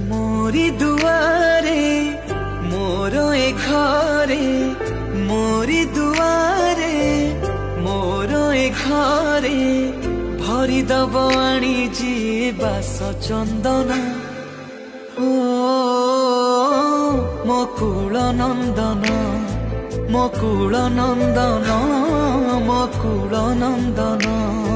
मोरी दुआरे मोर ए घरे, मोरी दुआरे मोर ए घरे, भरी दब आनी जी बास चंदन। ओ मकुल नंदन, मकुल नंदन, मकुल नंदन।